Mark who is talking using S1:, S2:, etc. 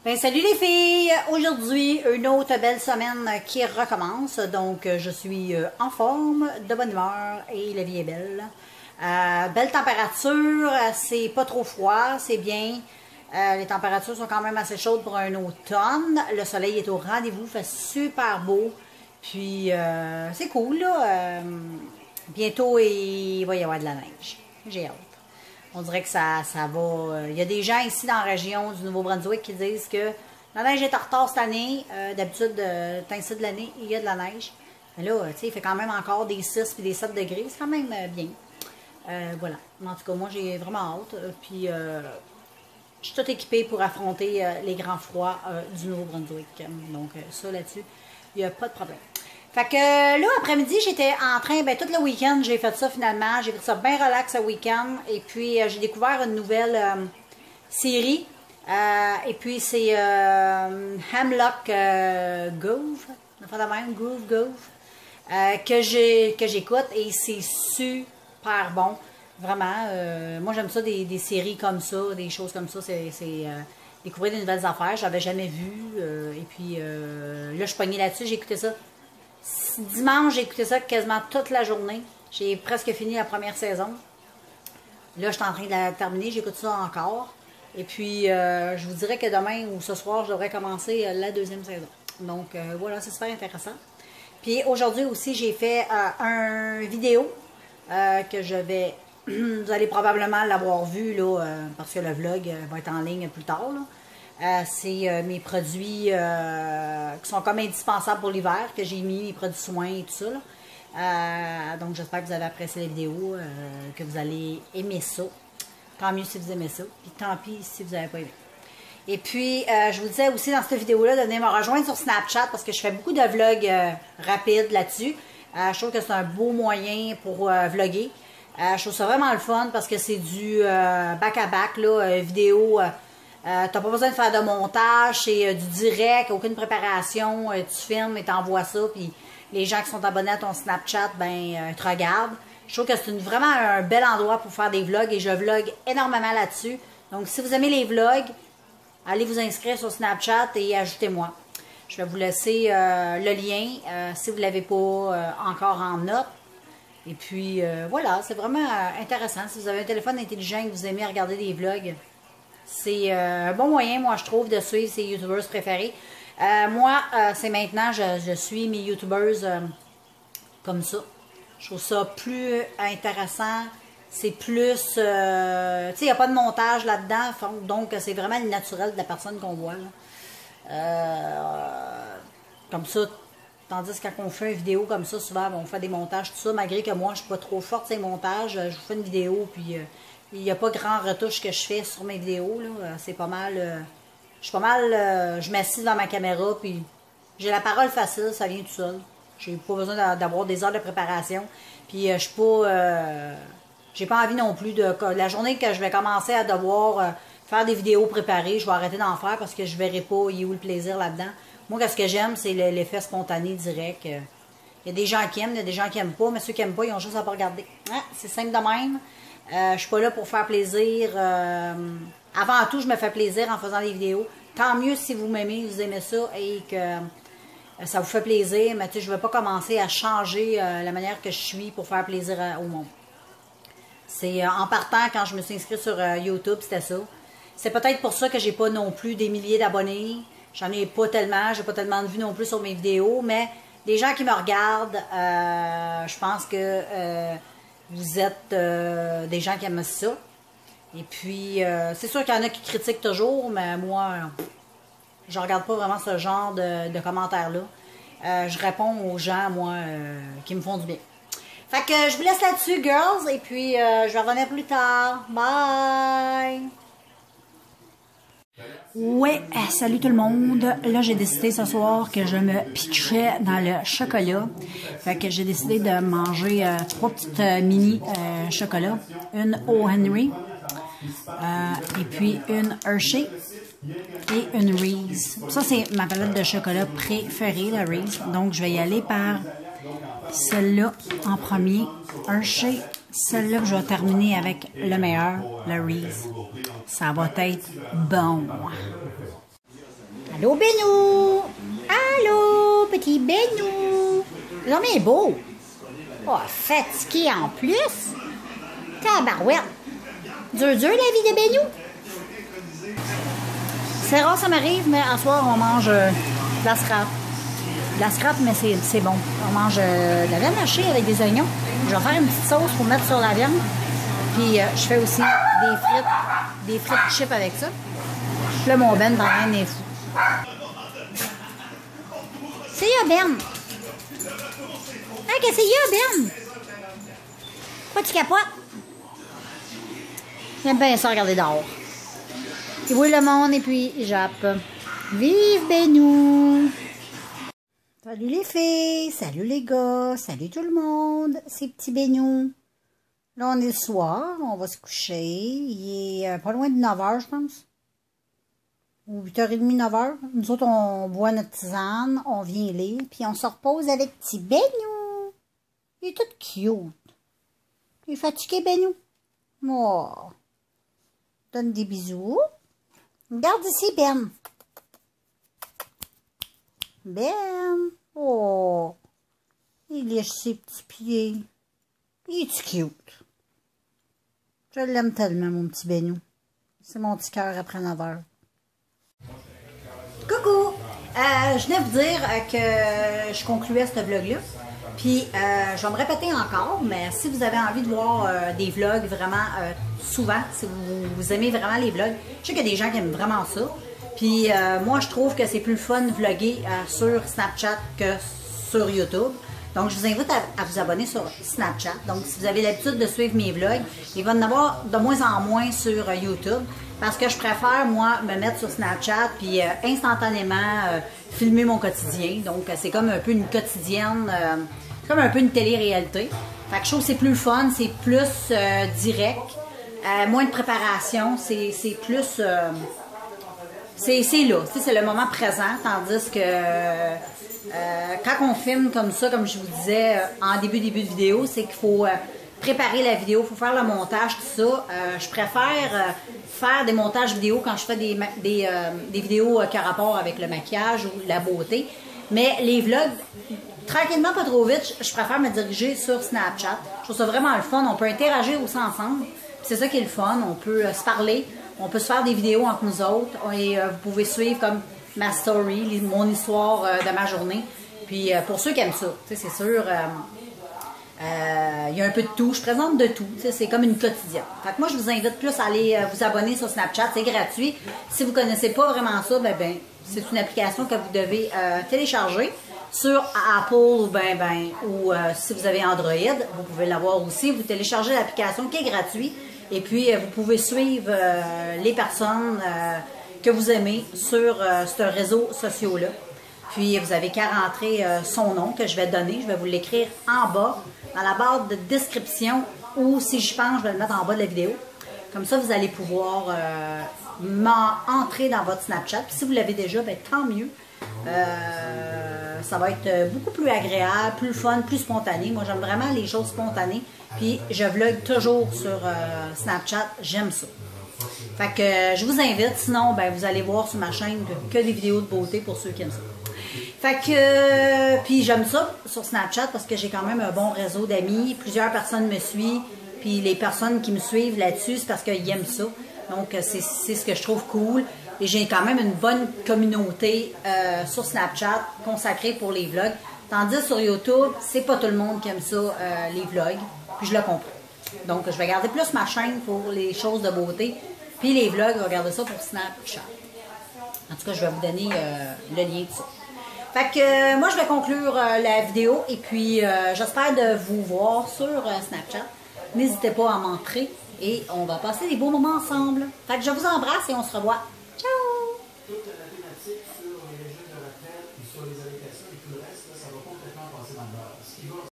S1: Ben salut les filles! Aujourd'hui, une autre belle semaine qui recommence. Donc, je suis en forme, de bonne humeur et la vie est belle. Belle température, c'est pas trop froid, c'est bien. Les températures sont quand même assez chaudes pour un automne. Le soleil est au rendez-vous, fait super beau. Puis, c'est cool, là. Bientôt, il va y avoir de la neige. J'ai hâte. On dirait que ça va. Il y a des gens ici dans la région du Nouveau-Brunswick qui disent que la neige est en retard cette année. D'habitude, temps de l'année, il y a de la neige. Mais là, tu sais, il fait quand même encore des 6 et des 7 degrés. C'est quand même bien. Voilà. En tout cas, moi, j'ai vraiment hâte. Puis, je suis toute équipée pour affronter les grands froids du Nouveau-Brunswick. Donc, ça, là-dessus, il n'y a pas de problème. Fait que là, après-midi, j'étais en train, ben tout le week-end, j'ai fait ça finalement. J'ai fait ça bien relax ce week-end. Et puis, j'ai découvert une nouvelle série. Et puis, c'est Hemlock Grove. Enfin, de même, Grove. Que j'écoute. Et c'est super bon. Vraiment. Moi, j'aime ça, des séries comme ça, des choses comme ça. C'est découvrir des nouvelles affaires. Je n'avais jamais vu. Et puis, là, je suis pognée là-dessus. J'ai écouté ça. Dimanche, j'ai écouté ça quasiment toute la journée. J'ai presque fini la première saison. Là, je suis en train de la terminer. J'écoute ça encore. Et puis, je vous dirais que demain ou ce soir, je devrais commencer la deuxième saison. Donc, voilà, c'est super intéressant. Puis, aujourd'hui aussi, j'ai fait un vidéo que je vais... vous allez probablement l'avoir vu, là, parce que le vlog va être en ligne plus tard, là. C'est mes produits qui sont comme indispensables pour l'hiver, que j'ai mis, mes produits soins et tout ça. Donc, j'espère que vous avez apprécié la vidéo, que vous allez aimer ça. Tant mieux si vous aimez ça, puis tant pis si vous n'avez pas aimé. Et puis, je vous disais aussi dans cette vidéo-là de venir me rejoindre sur Snapchat parce que je fais beaucoup de vlogs rapides là-dessus. Je trouve que c'est un beau moyen pour vlogger. Je trouve ça vraiment le fun parce que c'est du back-à-back, là, vidéo... t'as pas besoin de faire de montage, c'est du direct, aucune préparation, tu filmes et t'envoies ça, puis les gens qui sont abonnés à ton Snapchat, ben, te regardent. Je trouve que c'est vraiment un bel endroit pour faire des vlogs et je vlog énormément là-dessus. Donc, si vous aimez les vlogs, allez vous inscrire sur Snapchat et ajoutez-moi. Je vais vous laisser le lien si vous ne l'avez pas encore en note. Et puis, voilà, c'est vraiment intéressant. Si vous avez un téléphone intelligent et que vous aimez regarder des vlogs, c'est un bon moyen, moi, je trouve, de suivre ses YouTubers préférés. Moi, c'est maintenant, je suis mes YouTubers comme ça. Je trouve ça plus intéressant. C'est plus... tu sais, il n'y a pas de montage là-dedans. Donc, c'est vraiment le naturel de la personne qu'on voit. Comme ça. Tandis que quand on fait une vidéo comme ça, souvent, on fait des montages, tout ça. Malgré que moi, je ne suis pas trop forte ces montages. Je vous fais une vidéo, puis... il n'y a pas grand retouche que je fais sur mes vidéos. C'est pas mal... je suis pas mal... je m'assieds devant ma caméra, puis j'ai la parole facile, ça vient tout seul. J'ai pas besoin d'avoir des heures de préparation. Puis je suis pas... j'ai pas envie non plus de... La journée que je vais commencer à devoir faire des vidéos préparées, je vais arrêter d'en faire parce que je verrai pas il y a où le plaisir là-dedans. Moi, ce que j'aime, c'est l'effet spontané, direct. Il y a des gens qui aiment, il y a des gens qui aiment pas, mais ceux qui aiment pas, ils ont juste à pas regarder. C'est simple de même. Je suis pas là pour faire plaisir. Avant tout, je me fais plaisir en faisant des vidéos. Tant mieux si vous m'aimez, vous aimez ça et que ça vous fait plaisir. Mais tu sais, je ne vais pas commencer à changer la manière que je suis pour faire plaisir au monde. C'est en partant, quand je me suis inscrite sur YouTube, c'était ça. C'est peut-être pour ça que j'ai pas non plus des milliers d'abonnés. J'en ai pas tellement. J'ai pas tellement de vues non plus sur mes vidéos. Mais les gens qui me regardent, je pense que... vous êtes des gens qui aiment ça. Et puis, c'est sûr qu'il y en a qui critiquent toujours, mais moi, je regarde pas vraiment ce genre de commentaires-là. Je réponds aux gens, moi, qui me font du bien. Fait que je vous laisse là-dessus, girls, et puis je vais revenir plus tard. Bye! Ouais, salut tout le monde. Là, j'ai décidé ce soir que je me pitchais dans le chocolat. Fait que j'ai décidé de manger 3 petites mini chocolats. Une O. Henry, et puis une Hershey et une Reese. Ça, c'est ma palette de chocolat préférée, la Reese. Donc, je vais y aller par celle-là en premier. Hershey. Celle-là que je vais terminer avec le meilleur, le Reese. Ça va être bon. Allô, Benou! Allô, petit Benou! L'homme est beau! Oh, fatigué en plus! Tabarouette! Dur, la vie de Benou! C'est rare, ça m'arrive, mais en soir, on mange de la scrap. De la scrap, mais c'est bon. On mange de la viande hachée avec des oignons. Je vais faire une petite sauce pour mettre sur la viande. Puis, je fais aussi des frites chips avec ça. Puis là, mon Ben, dans rien est fou. C'est ya, Ben! Ah, qu'est-ce que c'est ya, Ben? Pourquoi tu capotes? J'aime bien ça, regarder dehors. Il voit le monde et puis il jappe. Vive Benou! Salut les filles, salut les gars, salut tout le monde, c'est petit Benou. Là, on est le soir, on va se coucher. Il est pas loin de 9h, je pense. Ou 8h30, 9h. Nous autres, on boit notre tisane, on vient lire, puis on se repose avec petit Benou. Il est tout cute. Il est fatigué, Benou. Oh. Donne des bisous. Regarde ici, Ben. Ben. Oh. Il lèche ses petits pieds. Il est cute. Je l'aime tellement, mon petit Benou. C'est mon petit cœur après 9h. Coucou! Je venais vous dire que je concluais ce vlog-là. Puis, je vais me répéter encore, mais si vous avez envie de voir des vlogs vraiment souvent, si vous aimez vraiment les vlogs, je sais qu'il y a des gens qui aiment vraiment ça. Puis, moi, je trouve que c'est plus fun de vlogger sur Snapchat que sur YouTube. Donc, je vous invite à vous abonner sur Snapchat. Donc, si vous avez l'habitude de suivre mes vlogs, il va y en avoir de moins en moins sur YouTube. Parce que je préfère, moi, me mettre sur Snapchat puis instantanément filmer mon quotidien. Donc, c'est comme un peu une quotidienne, c'est comme un peu une télé-réalité. Fait que je trouve que c'est plus fun, c'est plus direct, moins de préparation, c'est plus... c'est là, c'est le moment présent, tandis que quand on filme comme ça, comme je vous disais en début de vidéo, c'est qu'il faut préparer la vidéo, il faut faire le montage, tout ça. Je préfère faire des montages vidéo quand je fais des vidéos qui ont rapport avec le maquillage ou la beauté. Mais les vlogs, tranquillement, pas trop vite, je préfère me diriger sur Snapchat. Je trouve ça vraiment le fun. On peut interagir aussi ensemble. C'est ça qui est le fun. On peut se parler. On peut se faire des vidéos entre nous autres. Et vous pouvez suivre comme ma story, mon histoire de ma journée. Puis pour ceux qui aiment ça, c'est sûr, il y a un peu de tout. Je présente de tout. C'est comme une quotidienne. Fait que moi, je vous invite plus à aller vous abonner sur Snapchat. C'est gratuit. Si vous ne connaissez pas vraiment ça, ben c'est une application que vous devez télécharger sur Apple ou si vous avez Android, vous pouvez l'avoir aussi. Vous téléchargez l'application qui est gratuite et puis vous pouvez suivre les personnes que vous aimez sur ce réseau social-là. Puis vous avez qu'à rentrer son nom que je vais donner. Je vais vous l'écrire en bas, dans la barre de description, ou si je pense, je vais le mettre en bas de la vidéo. Comme ça, vous allez pouvoir entrer dans votre Snapchat. Puis si vous l'avez déjà, ben, tant mieux. Ça va être beaucoup plus agréable, plus fun, plus spontané. Moi, j'aime vraiment les choses spontanées. Puis je vlog toujours sur Snapchat. J'aime ça. Fait que je vous invite. Sinon, ben, vous allez voir sur ma chaîne que des vidéos de beauté pour ceux qui aiment ça. Fait que, puis j'aime ça sur Snapchat parce que j'ai quand même un bon réseau d'amis. Plusieurs personnes me suivent. Puis les personnes qui me suivent là-dessus, c'est parce qu'ils aiment ça. Donc, c'est ce que je trouve cool. Et j'ai quand même une bonne communauté sur Snapchat consacrée pour les vlogs. Tandis sur YouTube, c'est pas tout le monde qui aime ça, les vlogs. Puis je le comprends. Donc, je vais garder plus ma chaîne pour les choses de beauté. Puis les vlogs, je vais garder ça pour Snapchat. En tout cas, je vais vous donner le lien de ça. Fait que moi, je vais conclure la vidéo. Et puis, j'espère de vous voir sur Snapchat. N'hésitez pas à m'entrer. Et on va passer des beaux moments ensemble. Fait que je vous embrasse et on se revoit. Ciao!